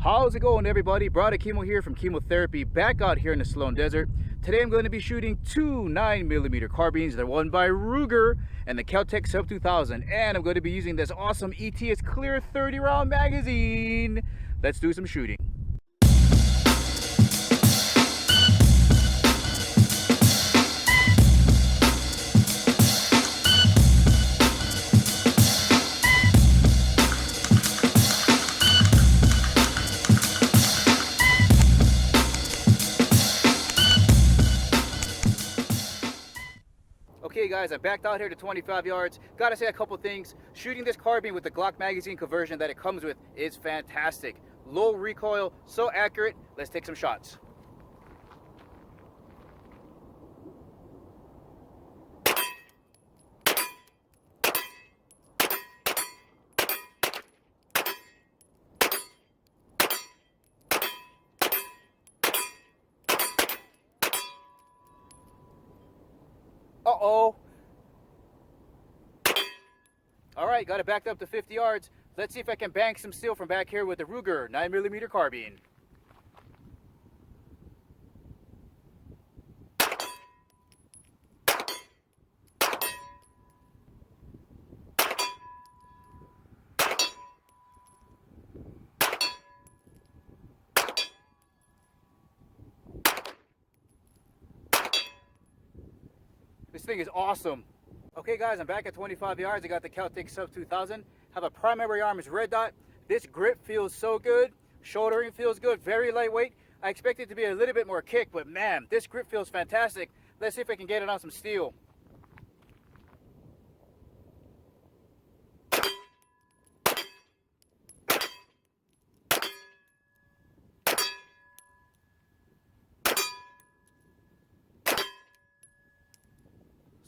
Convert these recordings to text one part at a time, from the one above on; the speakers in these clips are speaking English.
How's it going, everybody? Brother Chemo here from Chemotherapy, back out here in the Sloan Desert. Today I'm going to be shooting two 9mm carbines. They're one by Ruger and the KELTEC Sub 2000, and I'm going to be using this awesome ETS Clear 30 round magazine. Let's do some shooting. Okay guys, I backed out here to 25 yards. Gotta say a couple things. Shooting this carbine with the Glock magazine conversion that it comes with is fantastic. Low recoil, so accurate. Let's take some shots. Uh-oh. All right, got it backed up to 50 yards. Let's see if I can bank some steel from back here with the Ruger 9mm carbine. This thing is awesome. Okay guys, I'm back at 25 yards. I got the KELTEC Sub 2000. Have a primary arm is red dot. This grip feels so good. Shouldering feels good, very lightweight. I expect it to be a little bit more kick, but man, this grip feels fantastic. Let's see if I can get it on some steel.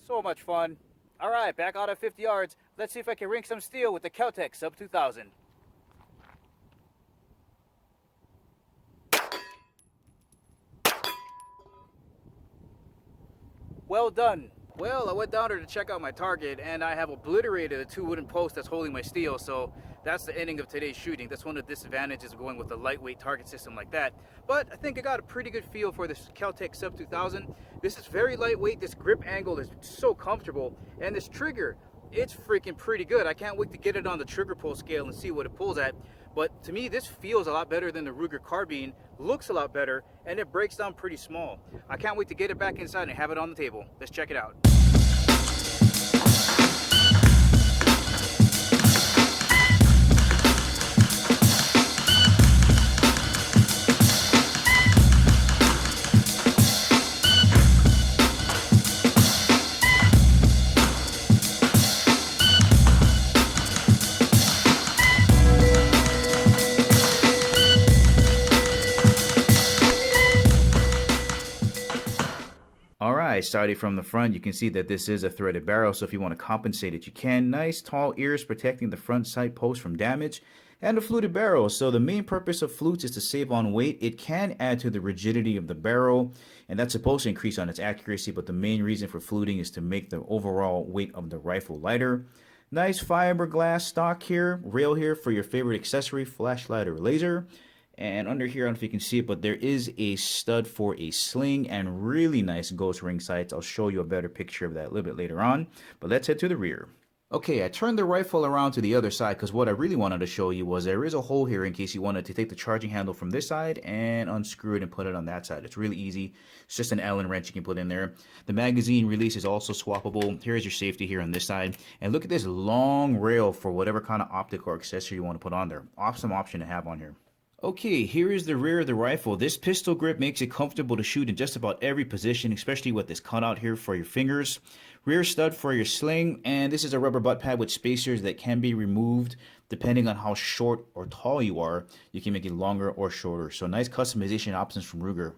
So much fun. All right, back out at 50 yards. Let's see if I can ring some steel with the KELTEC Sub 2000. Well done. Well, I went down there to check out my target, and I have obliterated the two wooden posts that's holding my steel, so that's the ending of today's shooting. That's one of the disadvantages of going with a lightweight target system like that. But I think I got a pretty good feel for this KELTEC Sub 2000. This is very lightweight, this grip angle is so comfortable, and this trigger, it's freaking pretty good. I can't wait to get it on the trigger pull scale and see what it pulls at. But to me, this feels a lot better than the Ruger carbine, looks a lot better, and it breaks down pretty small. I can't wait to get it back inside and have it on the table. Let's check it out. Alright, starting from the front, you can see that this is a threaded barrel, so if you want to compensate it, you can. Nice tall ears protecting the front sight post from damage, and a fluted barrel. So the main purpose of flutes is to save on weight. It can add to the rigidity of the barrel, and that's supposed to increase on its accuracy, but the main reason for fluting is to make the overall weight of the rifle lighter. Nice fiberglass stock here, rail here for your favorite accessory, flashlight or laser. And under here, I don't know if you can see it, but there is a stud for a sling and really nice ghost ring sights. I'll show you a better picture of that a little bit later on, but let's head to the rear. Okay, I turned the rifle around to the other side because what I really wanted to show you was there is a hole here in case you wanted to take the charging handle from this side and unscrew it and put it on that side. It's really easy. It's just an Allen wrench you can put in there. The magazine release is also swappable. Here's your safety here on this side. And look at this long rail for whatever kind of optic or accessory you want to put on there. Awesome option to have on here. Okay, here is the rear of the rifle. This pistol grip makes it comfortable to shoot in just about every position, especially with this cutout here for your fingers. Rear stud for your sling, and this is a rubber butt pad with spacers that can be removed depending on how short or tall you are. You can make it longer or shorter. So nice customization options from Ruger.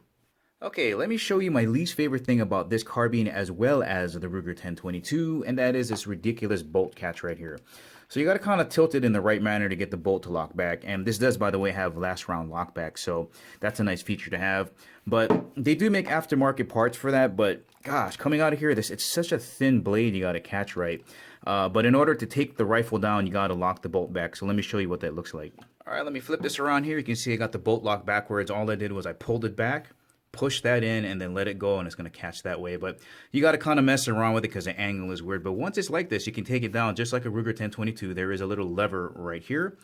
Okay, let me show you my least favorite thing about this carbine as well as the Ruger 1022, and that is this ridiculous bolt catch right here. So you got to kind of tilt it in the right manner to get the bolt to lock back. And this does, by the way, have last round lockback. So that's a nice feature to have. But they do make aftermarket parts for that. But gosh, coming out of here, it's such a thin blade you got to catch right. But in order to take the rifle down, you got to lock the bolt back. So let me show you what that looks like. All right, let me flip this around here. You can see I got the bolt lock backwards. All I did was I pulled it back, push that in, and then let it go, and it's going to catch that way. But you got to kind of mess around with it because the angle is weird. But once it's like this, you can take it down just like a Ruger 1022. There is a little lever right here,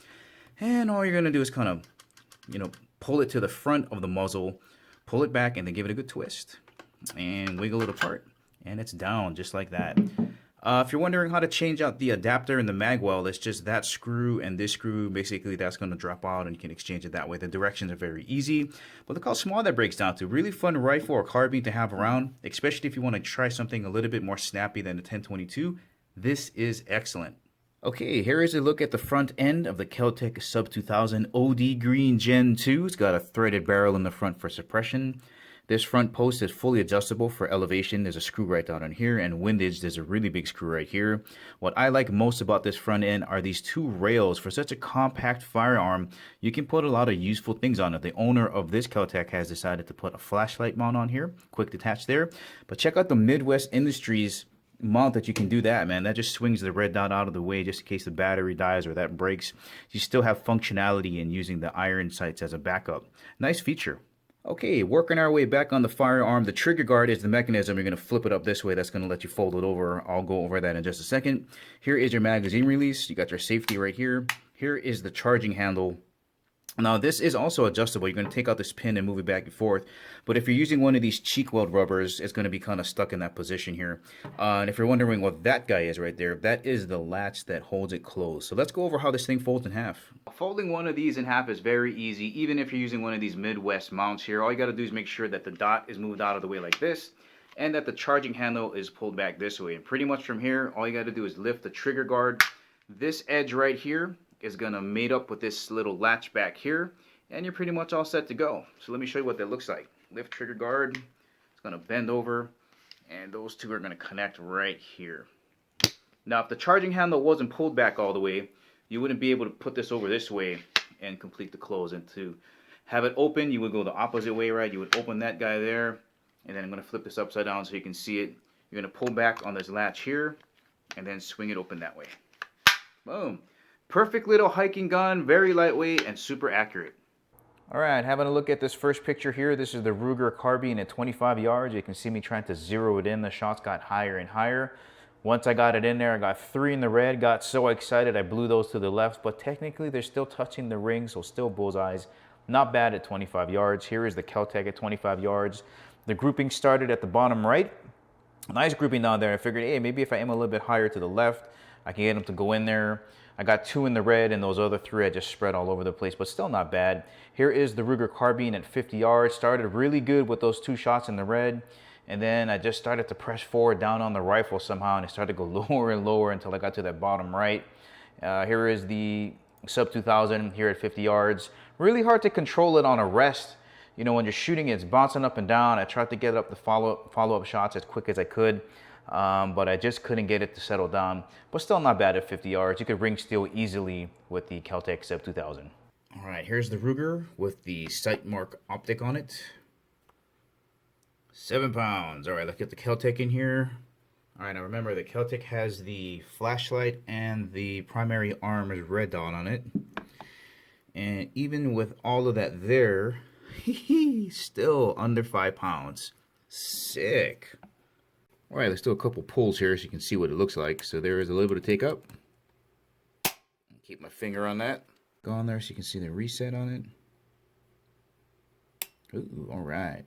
and all you're going to do is kind of, pull it to the front of the muzzle, pull it back, and then give it a good twist, and wiggle it apart, and it's down just like that. If you're wondering how to change out the adapter and the mag well, it's just that screw and this screw. Basically, that's going to drop out and you can exchange it that way. The directions are very easy. But look how small that breaks down to. Really fun rifle or carbine to have around, especially if you want to try something a little bit more snappy than the 1022. This is excellent. Okay, here is a look at the front end of the Keltec Sub 2000 OD Green Gen 2. It's got a threaded barrel in the front for suppression. This front post is fully adjustable for elevation. There's a screw right down on here, and windage, there's a really big screw right here. What I like most about this front end are these two rails. For such a compact firearm, you can put a lot of useful things on it. The owner of this Keltec has decided to put a flashlight mount on here, quick detach there. But check out the Midwest Industries mount that you can do that, man. That just swings the red dot out of the way just in case the battery dies or that breaks. You still have functionality in using the iron sights as a backup. Nice feature. Okay, working our way back on the firearm. The trigger guard is the mechanism. You're going to flip it up this way. That's going to let you fold it over. I'll go over that in just a second. Here is your magazine release. You got your safety right here. Here is the charging handle. Now, this is also adjustable. You're going to take out this pin and move it back and forth. But if you're using one of these cheek weld rubbers, it's going to be kind of stuck in that position here. And if you're wondering what that guy is right there, that is the latch that holds it closed. So let's go over how this thing folds in half. Folding one of these in half is very easy. Even if you're using one of these Midwest mounts here, all you got to do is make sure that the dot is moved out of the way like this, and that the charging handle is pulled back this way. And pretty much from here, all you got to do is lift the trigger guard. This edge right here is going to mate up with this little latch back here, and you're pretty much all set to go. So let me show you what that looks like. Lift trigger guard, it's going to bend over, and those two are going to connect right here. Now, if the charging handle wasn't pulled back all the way, you wouldn't be able to put this over this way and complete the close. And to have it open, you would go the opposite way, right? You would open that guy there, and then I'm going to flip this upside down so you can see it. You're going to pull back on this latch here, and then swing it open that way. Boom. Perfect little hiking gun, very lightweight and super accurate. All right, having a look at this first picture here. This is the Ruger carbine at 25 yards. You can see me trying to zero it in. The shots got higher and higher. Once I got it in there, I got 3 in the red. Got so excited, I blew those to the left. But technically, they're still touching the ring, so still bullseyes. Not bad at 25 yards. Here is the Keltec at 25 yards. The grouping started at the bottom right. Nice grouping down there. I figured, hey, maybe if I aim a little bit higher to the left, I can get them to go in there. I got 2 in the red, and those other 3 I just spread all over the place, but still not bad. Here is the Ruger carbine at 50 yards. Started really good with those 2 shots in the red, and then I just started to press forward down on the rifle somehow, and it started to go lower and lower until I got to that bottom right. Here is the Sub 2000 here at 50 yards. Really hard to control it on a rest. You know, when you're shooting, it's bouncing up and down. I tried to get up the follow-up shots as quick as I could. But I just couldn't get it to settle down. But still not bad at 50 yards. You could ring steel easily with the Keltec Sub 2000. All right, here's the Ruger with the sight mark optic on it. 7 pounds. All right, let's get the Keltec in here. All right, now remember the Keltec has the flashlight and the primary arm is red dot on it. And even with all of that there, still under 5 pounds. Sick. All right, let's do a couple pulls here so you can see what it looks like. So there is a little bit of take up. Keep my finger on that. Go on there so you can see the reset on it. Ooh, all right.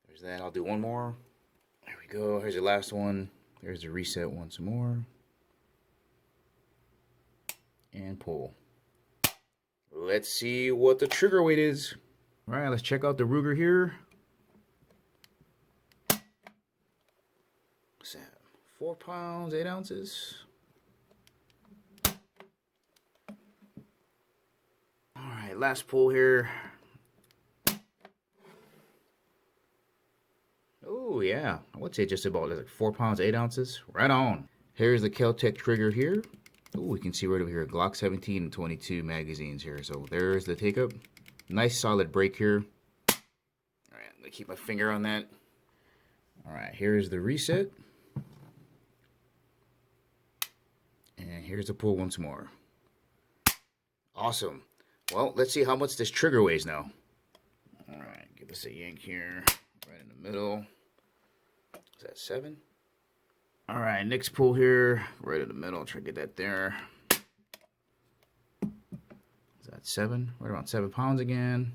There's that. I'll do one more. There we go. Here's the last one. There's the reset once more. And pull. Let's see what the trigger weight is. All right, let's check out the Ruger here. 4 pounds, 8 ounces. All right, last pull here. Oh, yeah. I would say just about like 4 pounds, 8 ounces. Right on. Here's the Keltec trigger here. Oh, we can see right over here, Glock 17 and 22 magazines here. So there's the take up. Nice solid break here. All right, I'm going to keep my finger on that. All right, here's the reset. And here's the pull once more. Awesome. Well, let's see how much this trigger weighs now. All right, give this a yank here, right in the middle. Is that 7? All right, next pull here, right in the middle. Try to get that there. Is that 7? Right around 7 pounds again.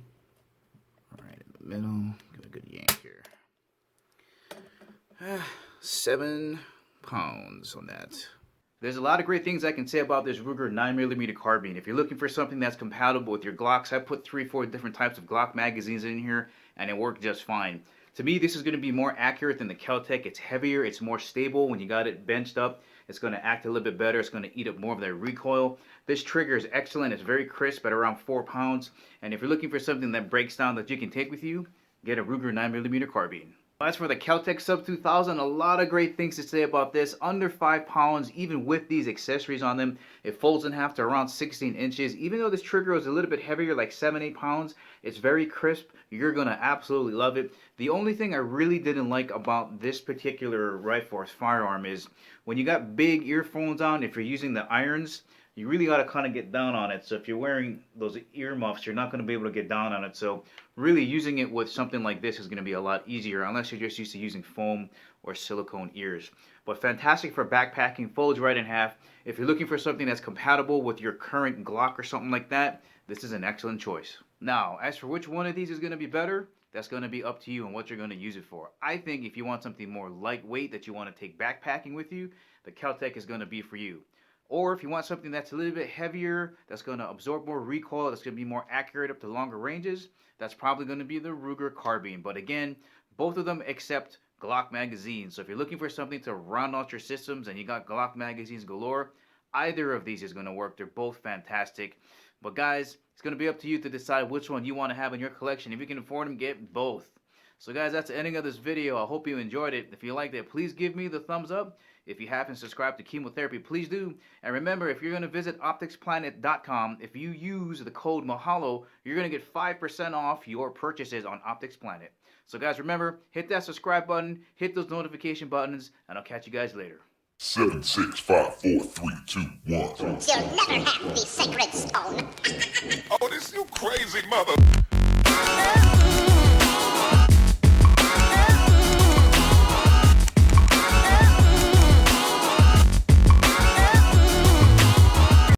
All right, in the middle. Give it a good yank here. 7 pounds on that. There's a lot of great things I can say about this Ruger 9mm carbine. If you're looking for something that's compatible with your Glocks, I put 3-4 different types of Glock magazines in here, and it worked just fine. To me, this is going to be more accurate than the Keltec. It's heavier, it's more stable. When you got it benched up, it's going to act a little bit better. It's going to eat up more of that recoil. This trigger is excellent. It's very crisp at around 4 pounds. And if you're looking for something that breaks down that you can take with you, get a Ruger 9mm carbine. As for the Keltec Sub 2000, a lot of great things to say about this. Under 5 pounds, even with these accessories on them. It folds in half to around 16 inches. Even though this trigger is a little bit heavier, like 7-8 pounds, it's very crisp. You're going to absolutely love it. The only thing I really didn't like about this particular rifle or firearm is when you got big earphones on, if you're using the irons, you really got to kind of get down on it. So if you're wearing those earmuffs, you're not going to be able to get down on it. So really using it with something like this is going to be a lot easier, unless you're just used to using foam or silicone ears. But fantastic for backpacking, folds right in half. If you're looking for something that's compatible with your current Glock or something like that, this is an excellent choice. Now, as for which one of these is going to be better, that's going to be up to you and what you're going to use it for. I think if you want something more lightweight that you want to take backpacking with you, the Keltec is going to be for you. Or if you want something that's a little bit heavier, that's going to absorb more recoil, that's going to be more accurate up to longer ranges, that's probably going to be the Ruger carbine. But again, both of them accept Glock magazines. So if you're looking for something to round out your systems and you got Glock magazines galore, either of these is going to work. They're both fantastic. But guys, it's going to be up to you to decide which one you want to have in your collection. If you can afford them, get both. So guys, that's the ending of this video. I hope you enjoyed it. If you liked it, please give me the thumbs up. If you haven't subscribed to Chemotherapy, please do. And remember, if you're going to visit opticsplanet.com, if you use the code MAHALO, you're going to get 5% off your purchases on Optics Planet. So guys, remember, hit that subscribe button, hit those notification buttons, and I'll catch you guys later. 7, 6, 5, 4, 3, 2, 1. You'll never have the sacred stone. Oh, this you crazy mother...